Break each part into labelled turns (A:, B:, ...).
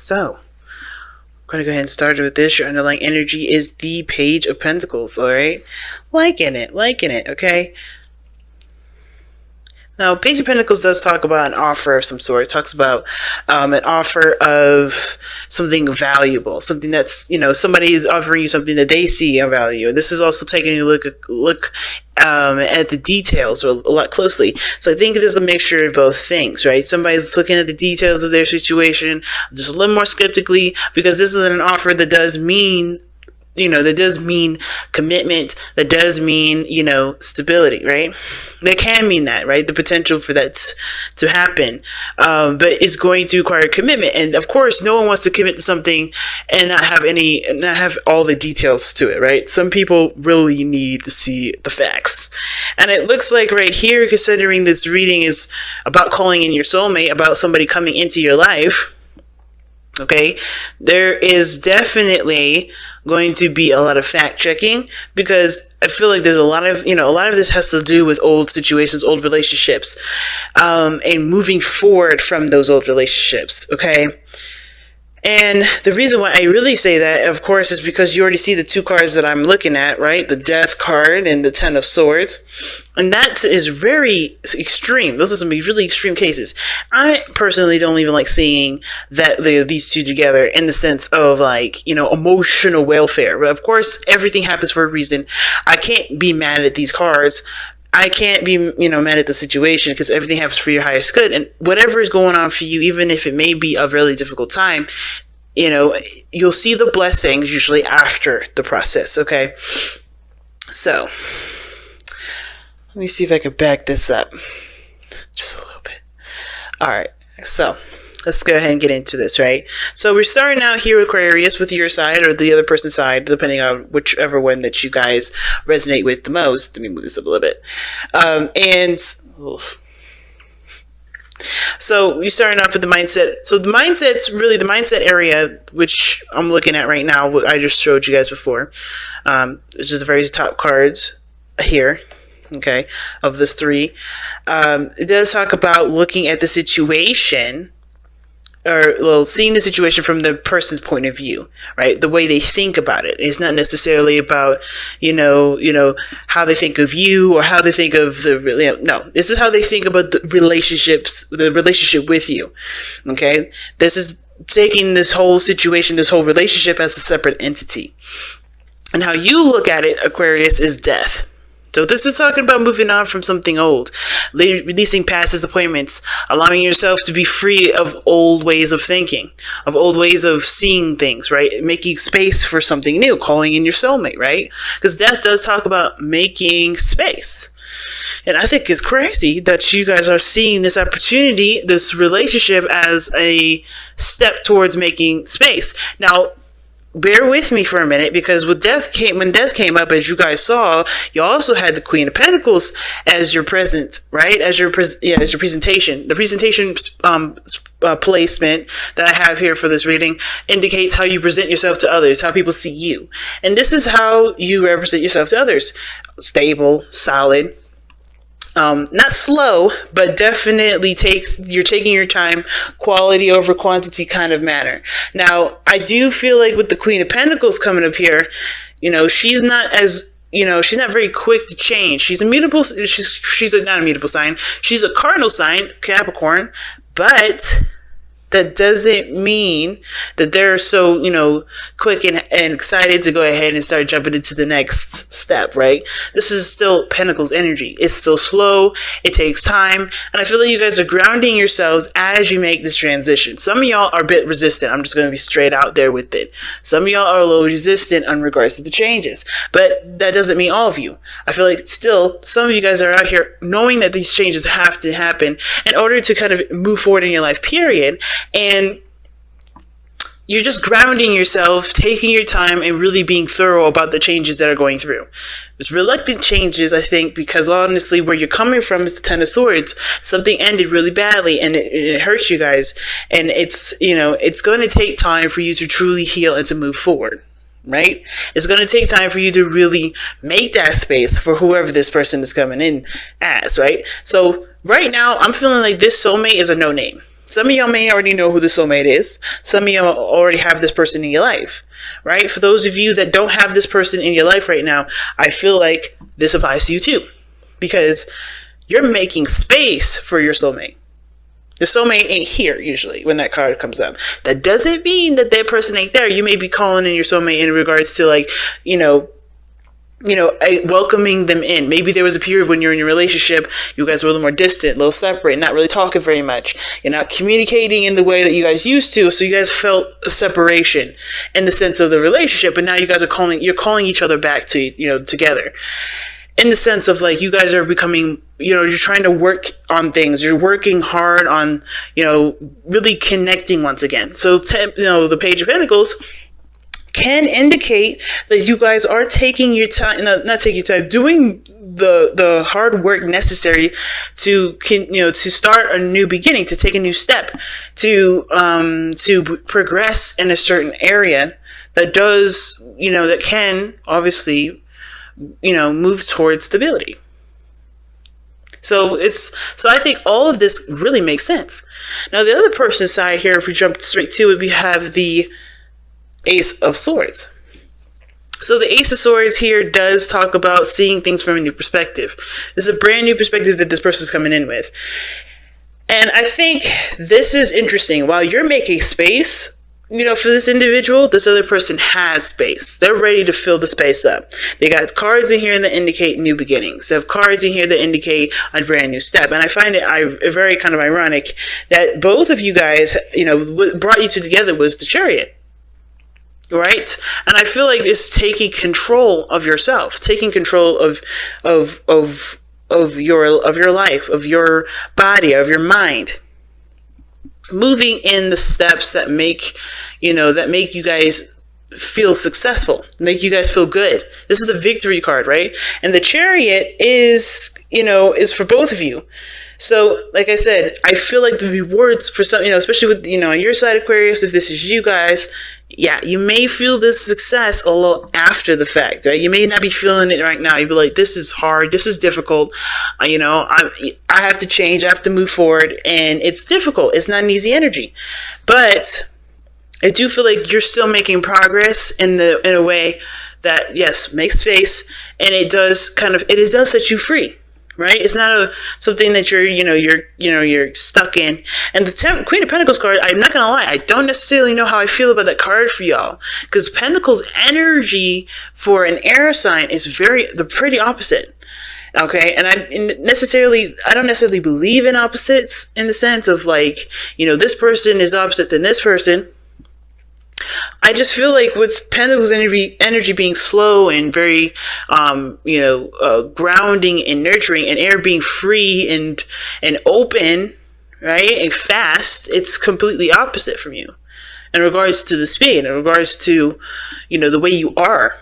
A: So I'm going to go ahead and start with this. Your underlying energy is the Page of Pentacles, all right? Liking it, okay? Now, Page of Pentacles does talk about an offer of some sort. It talks about an offer of something valuable, something that's, somebody is offering you something that they see a value. And this is also taking a look at the details a lot closely. So I think it is a mixture of both things, right? Somebody's looking at the details of their situation just a little more skeptically, because this is an offer that does mean commitment, that does mean, stability, right? That can mean that, right? The potential for that to happen. But it's going to require commitment. And of course, no one wants to commit to something and not have all the details to it, right? Some people really need to see the facts. And it looks like right here, considering this reading is about calling in your soulmate, about somebody coming into your life, okay, there is definitely going to be a lot of fact checking, because I feel like there's a lot of this has to do with old situations, old relationships, and moving forward from those old relationships, okay? And the reason why I really say that, of course, is because you already see the two cards that I'm looking at, right? The Death card and the Ten of Swords. And that is very extreme. Those are some really extreme cases. I personally don't even like seeing that these two together in the sense of emotional welfare. But of course, everything happens for a reason. I can't be mad at these cards. I can't be, mad at the situation, because everything happens for your highest good. And whatever is going on for you, even if it may be a really difficult time, you'll see the blessings usually after the process, okay? So, let me see if I can back this up just a little bit. All right, so let's go ahead and get into this, right? So we're starting out here with Aquarius, with your side or the other person's side, depending on whichever one that you guys resonate with the most. Let me move this up a little bit. So we're starting off with the mindset. So the mindset's really the mindset area, which I'm looking at right now, what I just showed you guys before. It's just the very top cards here. Okay, of this three. It does talk about looking at the situation, or seeing the situation from the person's point of view, right? The way they think about it. It's not necessarily about, how they think of you or how they think of no, this is how they think about the relationship with you. Okay. This is taking this whole situation, this whole relationship as a separate entity. And how you look at it, Aquarius, is death. So this is talking about moving on from something old, releasing past disappointments, allowing yourself to be free of old ways of thinking, of old ways of seeing things, right? Making space for something new, calling in your soulmate, right? Because death does talk about making space. And I think it's crazy that you guys are seeing this opportunity, this relationship, as a step towards making space. Now, bear with me for a minute, because when death came up, as you guys saw, you also had the Queen of Pentacles as your present, right? As your presentation. The presentation placement that I have here for this reading indicates how you present yourself to others, how people see you. And this is how you represent yourself to others. Stable, solid. Not slow, but definitely you're taking your time, quality over quantity kind of manner. Now, I do feel like with the Queen of Pentacles coming up here, she's not very quick to change. She's not a mutable sign. She's a cardinal sign, Capricorn, but that doesn't mean that they're so, quick and excited to go ahead and start jumping into the next step, right? This is still Pentacles energy. It's still slow. It takes time. And I feel like you guys are grounding yourselves as you make this transition. Some of y'all are a bit resistant. I'm just going to be straight out there with it. Some of y'all are a little resistant in regards to the changes, but that doesn't mean all of you. I feel like still some of you guys are out here knowing that these changes have to happen in order to kind of move forward in your life, period. And you're just grounding yourself, taking your time, and really being thorough about the changes that are going through. It's reluctant changes, I think, because honestly, where you're coming from is the Ten of Swords. Something ended really badly, and it hurts you guys. And it's going to take time for you to truly heal and to move forward. Right? It's going to take time for you to really make that space for whoever this person is coming in as, right? So right now, I'm feeling like this soulmate is a no-name. Some of y'all may already know who the soulmate is. Some of y'all already have this person in your life, right? For those of you that don't have this person in your life right now, I feel like this applies to you too, because you're making space for your soulmate. The soulmate ain't here usually when that card comes up. That doesn't mean that that person ain't there. You may be calling in your soulmate in regards to, like, welcoming them in. Maybe there was a period when you're in your relationship, you guys were a little more distant, a little separate, not really talking very much. You're not communicating in the way that you guys used to, so you guys felt a separation in the sense of the relationship. But now you guys are calling each other back to, together. In the sense of, like, you guys are becoming, you're trying to work on things. You're working hard on, really connecting once again. So, the Page of Pentacles can indicate that you guys are taking your time, not taking your time, doing the hard work necessary to start a new beginning, to take a new step, to progress in a certain area that does, that can obviously, move towards stability. So I think all of this really makes sense. Now, the other person's side here, if we jump straight to it, we have the Ace of Swords. So the Ace of Swords here does talk about seeing things from a new perspective. This is a brand new perspective that this person's coming in with. And I think this is interesting. While you're making space, for this individual, this other person has space. They're ready to fill the space up. They got cards in here that indicate new beginnings. They have cards in here that indicate a brand new step. And I find it very kind of ironic that both of you guys, what brought you two together was the Chariot. Right? And I feel like it's taking control of yourself, taking control of your life, of your body, of your mind. Moving in the steps that make you guys feel successful, make you guys feel good. This is the Victory card, right? And the Chariot is for both of you. So, like I said, I feel like the rewards for some, especially with, on your side, Aquarius, if this is you guys, yeah, you may feel this success a little after the fact, right? You may not be feeling it right now. You'd be like, this is hard. This is difficult. I have to change. I have to move forward. And it's difficult. It's not an easy energy. But I do feel like you're still making progress in a way that, yes, makes space. And it does set you free. Right? It's not something that you're stuck in. And the Queen of Pentacles card, I'm not going to lie, I don't necessarily know how I feel about that card for y'all. Because Pentacles energy for an air sign is the pretty opposite. Okay? And I don't necessarily believe in opposites in the sense of, like, this person is opposite than this person. I just feel like with Pentacles energy being slow and very, grounding and nurturing, and air being free and open, right, and fast, it's completely opposite from you in regards to the speed, in regards to, the way you are.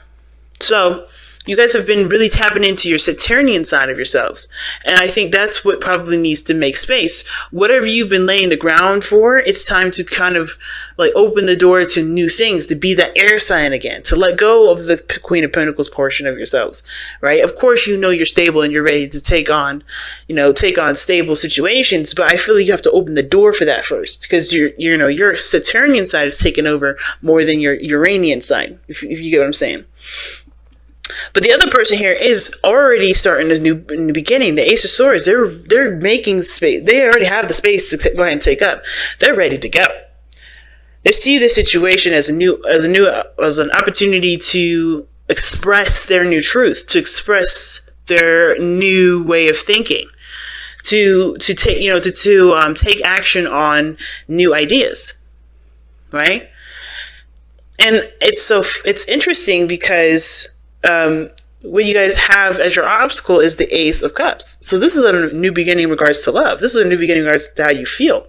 A: So you guys have been really tapping into your Saturnian side of yourselves. And I think that's what probably needs to make space. Whatever you've been laying the ground for, it's time to kind of, like, open the door to new things, to be that air sign again, to let go of the Queen of Pentacles portion of yourselves, right? Of course, you're stable and you're ready to take on stable situations, but I feel like you have to open the door for that first, because your Saturnian side is taking over more than your Uranian side, if you get what I'm saying. But the other person here is already starting this new beginning. The Ace of Swords, they're making space. They already have the space to go ahead and take up. They're ready to go. They see this situation as an opportunity to express their new truth, to express their new way of thinking, to take action on new ideas, right? And it's interesting because what you guys have as your obstacle is the Ace of Cups. So this is a new beginning in regards to love. This is a new beginning in regards to how you feel.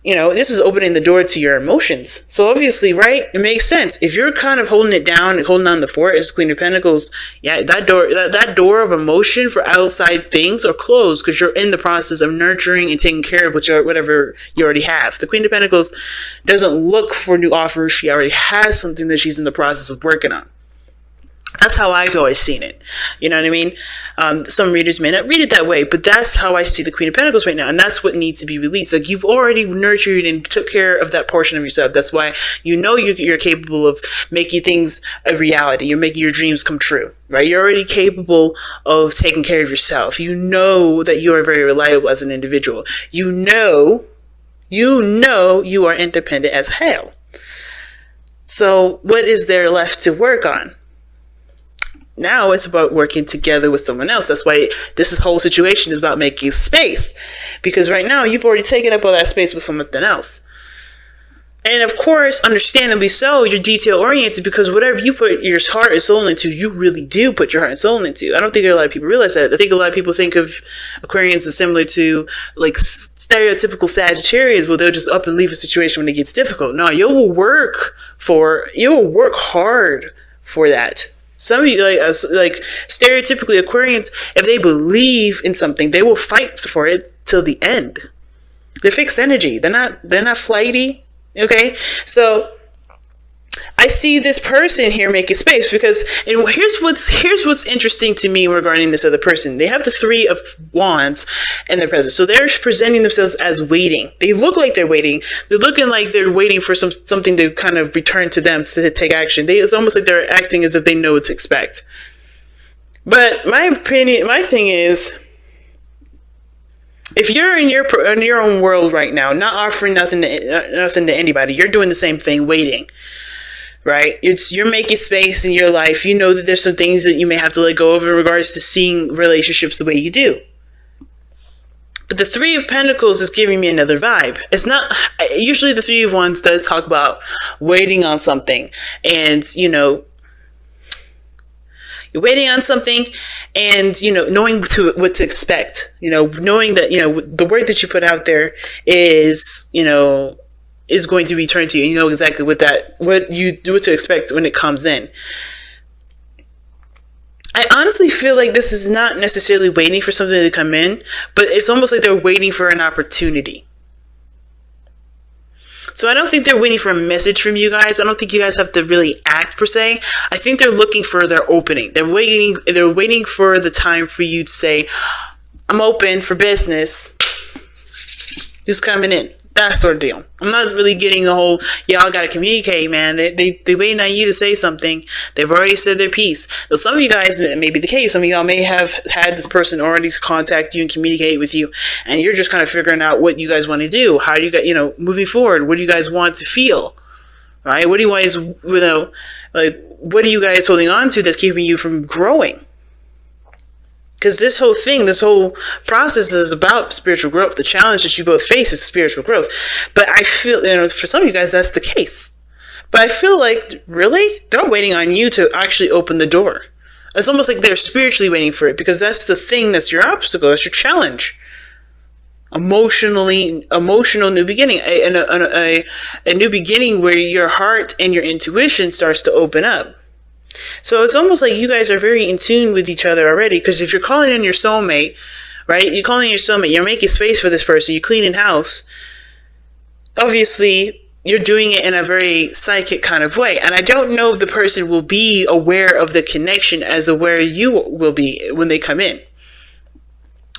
A: This is opening the door to your emotions. So obviously, right, it makes sense. If you're kind of holding it down, holding on the fort as Queen of Pentacles, yeah, that door of emotion for outside things are closed because you're in the process of nurturing and taking care of whatever you already have. The Queen of Pentacles doesn't look for new offers. She already has something that she's in the process of working on. That's how I've always seen it. You know what I mean? Some readers may not read it that way, but that's how I see the Queen of Pentacles right now. And that's what needs to be released. Like, you've already nurtured and took care of that portion of yourself. That's why you know you're capable of making things a reality. You're making your dreams come true, right? You're already capable of taking care of yourself. You know that you are very reliable as an individual. You know you are independent as hell. So what is there left to work on? Now it's about working together with someone else. That's why this whole situation is about making space. Because right now, you've already taken up all that space with something else. And of course, understandably so, you're detail-oriented, because whatever you put your heart and soul into, you really do put your heart and soul into. I don't think a lot of people realize that. I think a lot of people think of Aquarians as similar to, like, stereotypical Sagittarius, where they'll just up and leave a situation when it gets difficult. No, you will work hard for that. Some of you, like stereotypically Aquarians, if they believe in something, they will fight for it till the end. They're fixed energy. They're not flighty. Okay, so I see this person here making space, because, and here's what's interesting to me regarding this other person. They have the Three of Wands in their presence, so they're presenting themselves as waiting. They look like they're waiting. They're looking like they're waiting for something to kind of return to them to take action. It's almost like they're acting as if they know what to expect. But my thing is, if you're in your own world right now, not offering nothing to anybody, you're doing the same thing, waiting. Right? You're making space in your life. You know that there's some things that you may have to let go of in regards to seeing relationships the way you do. But the Three of Pentacles is giving me another vibe. It's not, usually the Three of Wands does talk about waiting on something, and, you're waiting on something, and, knowing what to expect, knowing that, the word that you put out there is, is going to return to you. You know exactly what to expect when it comes in. I honestly feel like this is not necessarily waiting for something to come in, but it's almost like they're waiting for an opportunity. So I don't think they're waiting for a message from you guys. I don't think you guys have to really act per se. I think they're looking for their opening. They're waiting for the time for you to say, I'm open for business. Who's coming in? That sort of deal. I'm not really getting the whole, y'all gotta communicate, man. They waiting on you to say something. They've already said their piece. So some of you guys, it may be the case, some of y'all may have had this person already contact you and communicate with you, and you're just kind of figuring out what you guys want to do. How do you guys, moving forward, what do you guys want to feel? Right? What do you guys, what are you guys holding on to that's keeping you from growing? Because this whole process is about spiritual growth. The challenge that you both face is spiritual growth. But I feel, for some of you guys, that's the case. But I feel like, really? They're waiting on you to actually open the door. It's almost like they're spiritually waiting for it, because that's the thing, that's your obstacle, that's your challenge. Emotional new beginning. A new beginning where your heart and your intuition starts to open up. So it's almost like you guys are very in tune with each other already, because if you're calling in your soulmate, right? You're calling in your soulmate, you're making space for this person, you're cleaning house. Obviously, you're doing it in a very psychic kind of way. And I don't know if the person will be aware of the connection as aware you will be when they come in.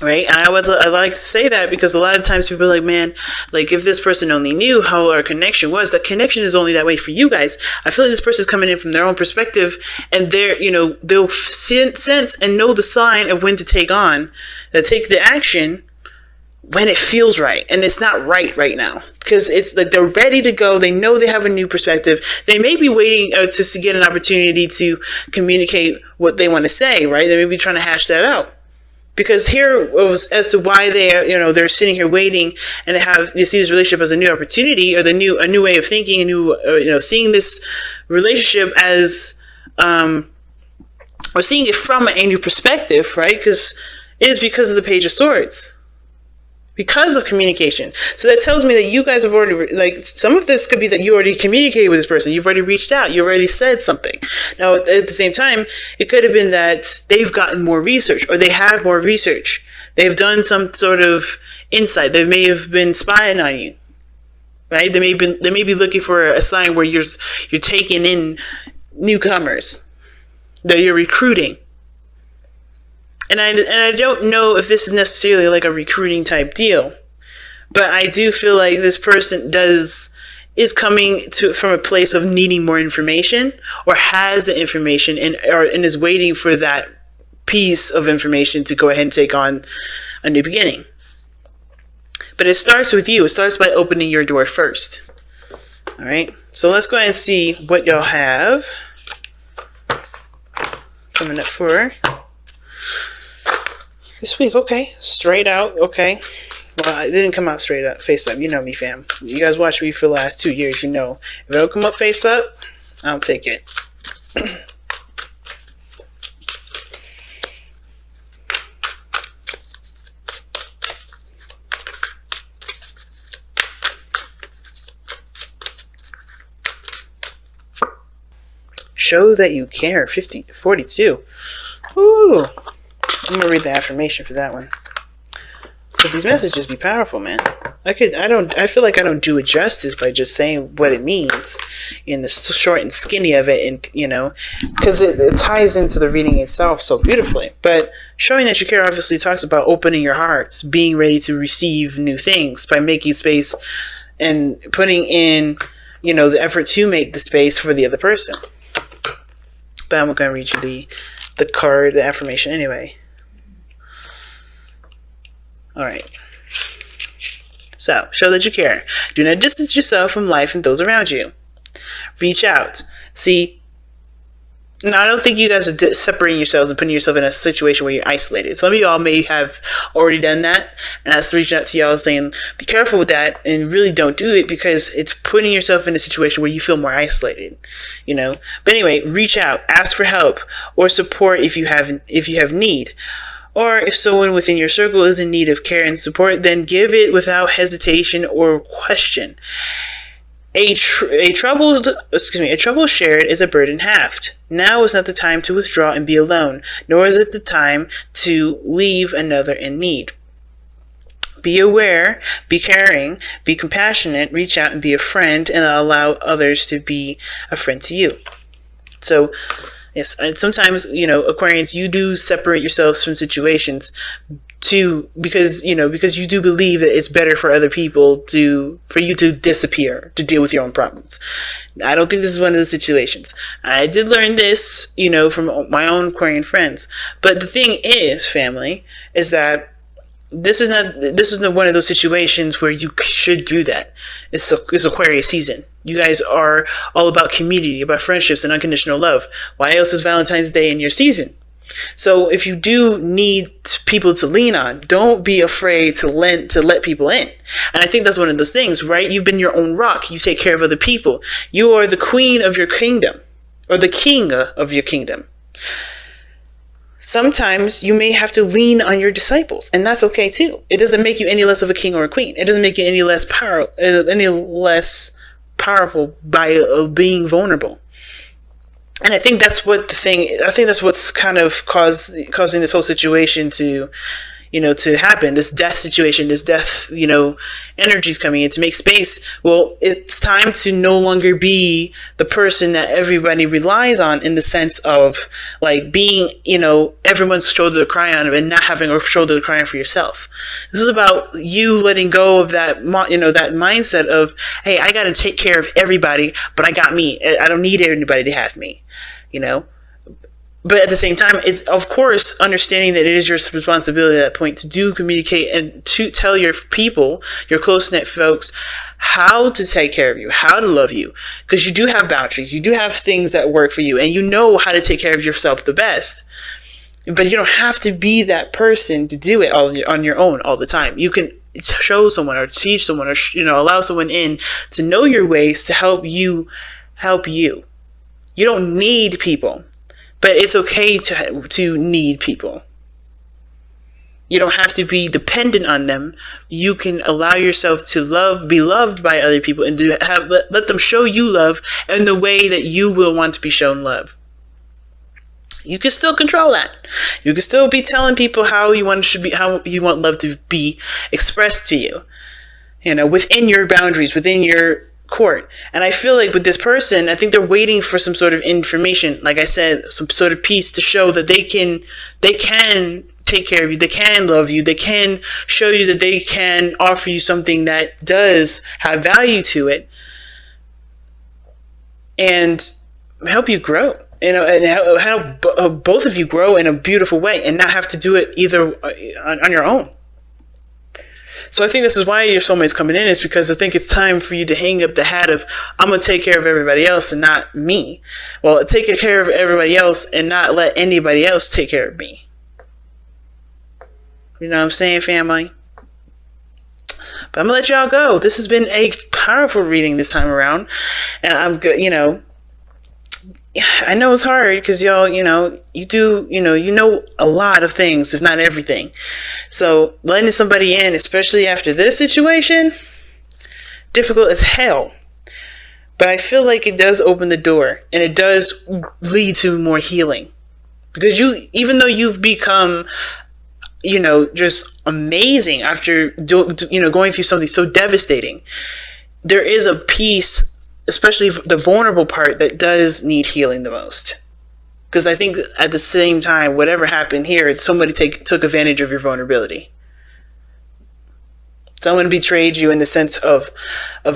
A: Right? And I like to say that because a lot of times people are like, man, like if this person only knew how our connection was, the connection is only that way for you guys. I feel like this person's coming in from their own perspective, and they'll sense and know the sign of when to take the action when it feels right. And it's not right now, because it's like they're ready to go. They know they have a new perspective. They may be waiting to get an opportunity to communicate what they want to say, right? They may be trying to hash that out. Because here was as to why they're sitting here waiting, and they see this relationship as a new opportunity, or a new way of thinking, seeing this relationship as or seeing it from a new perspective, right? Because of the Page of Swords, because of communication. So that tells me that you guys have already, some of this could be that you already communicated with this person. You've already reached out. You already said something. Now, at the same time, it could have been that they've gotten more research, or they have more research. They've done some sort of insight. They may have been spying on you, right? They may be looking for a sign where you're taking in newcomers. that you're recruiting. And I don't know if this is necessarily like a recruiting type deal, but I do feel like this person is coming from a place of needing more information, or has the information and is waiting for that piece of information to go ahead and take on a new beginning. But it starts with you. It starts by opening your door first. All right. So let's go ahead and see what y'all have coming up for this week. Okay. Straight out. Okay. Well, it didn't come out straight up, face up. You know me, fam. You guys watch me for the last 2 years. You know, if it don't come up face up, I'll take it. Show that you care. 42. Ooh. I'm gonna read the affirmation for that one, because these messages be powerful, man. I feel like I don't do it justice by just saying what it means in the short and skinny of it, and because it ties into the reading itself so beautifully. But showing that you care obviously talks about opening your hearts, being ready to receive new things by making space and putting in, the effort to make the space for the other person. But I'm going to read you the card, the affirmation anyway. All right. So, show that you care. Do not distance yourself from life and those around you. Reach out. See, now I don't think you guys are separating yourselves and putting yourself in a situation where you're isolated. Some of y'all may have already done that, and that's reaching out to y'all saying, be careful with that and really don't do it, because it's putting yourself in a situation where you feel more isolated, But anyway, reach out, ask for help or support if you have need. Or if someone within your circle is in need of care and support, then give it without hesitation or question. A trouble shared is a burden halved. Now is not the time to withdraw and be alone, nor is it the time to leave another in need. Be aware, be caring, be compassionate, reach out and be a friend, and allow others to be a friend to you. So, yes, and sometimes, Aquarians, you do separate yourselves from situations because you do believe that it's better for other people for you to disappear, to deal with your own problems. I don't think this is one of the situations. I did learn this, from my own Aquarian friends. But the thing is, family, is that this is not one of those situations where you should do that. It's Aquarius season. You guys are all about community, about friendships and unconditional love. Why else is Valentine's Day in your season? So if you do need people to lean on, don't be afraid to let people in. And I think that's one of those things, right? You've been your own rock. You take care of other people. You are the queen of your kingdom, or the king of your kingdom. Sometimes you may have to lean on your disciples, and that's okay too. It doesn't make you any less of a king or a queen. It doesn't make you any less powerful by being vulnerable. And I think that's what's kind of causing this whole situation to happen, this death situation, this death, energies coming in to make space. Well, it's time to no longer be the person that everybody relies on, in the sense of like being, everyone's shoulder to cry on, and not having a shoulder to cry on for yourself. This is about you letting go of that, that mindset of, hey, I got to take care of everybody, but I got me. I don't need anybody to have me, But at the same time, it's, of course, understanding that it is your responsibility at that point to do communicate and to tell your people, your close-knit folks, how to take care of you, how to love you. Because you do have boundaries. You do have things that work for you. And you know how to take care of yourself the best. But you don't have to be that person to do it all on your own all the time. You can show someone or teach someone or allow someone in to know your ways to help you. You don't need people. But it's okay to need people. You don't have to be dependent on them. You can allow yourself to be loved by other people, and let them show you love in the way that you will want to be shown love. You can still control that. You can still be telling people how you want love to be expressed to you. Within your boundaries, within your court. And I feel like with this person, I think they're waiting for some sort of information, like I said, some sort of piece to show that they can take care of you, they can love you, they can show you that they can offer you something that does have value to it and help you grow, and help both of you grow in a beautiful way and not have to do it either on your own. So I think this is why your soulmate's coming in, is because I think it's time for you to hang up the hat of, I'm going to take care of everybody else and not me. Well, take care of everybody else and not let anybody else take care of me. You know what I'm saying, family? But I'm going to let y'all go. This has been a powerful reading this time around. And I'm good, I know it's hard because y'all, you know a lot of things, if not everything. So letting somebody in, especially after this situation, difficult as hell. But I feel like it does open the door, and it does lead to more healing. Because even though you've become, just amazing after, going through something so devastating, there is a piece, especially the vulnerable part, that does need healing the most. Because I think at the same time, whatever happened here, somebody took advantage of your vulnerability. Someone betrayed you in the sense of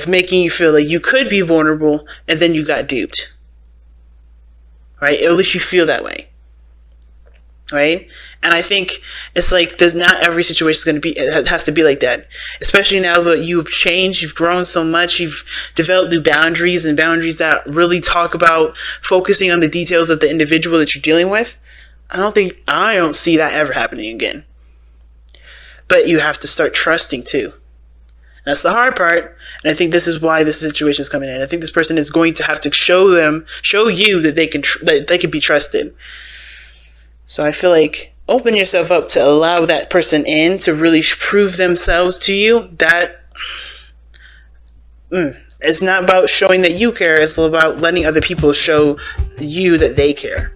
A: making you feel like you could be vulnerable, and then you got duped. Right? At least you feel that way. Right? And I think it's like, not every situation it has to be like that. Especially now that you've changed, you've grown so much, you've developed new boundaries, and boundaries that really talk about focusing on the details of the individual that you're dealing with. I don't see that ever happening again. But you have to start trusting too. That's the hard part. And I think this is why this situation is coming in. I think this person is going to have to show you that they can be trusted. So I feel like open yourself up to allow that person in to really prove themselves to you. That it's not about showing that you care. It's about letting other people show you that they care.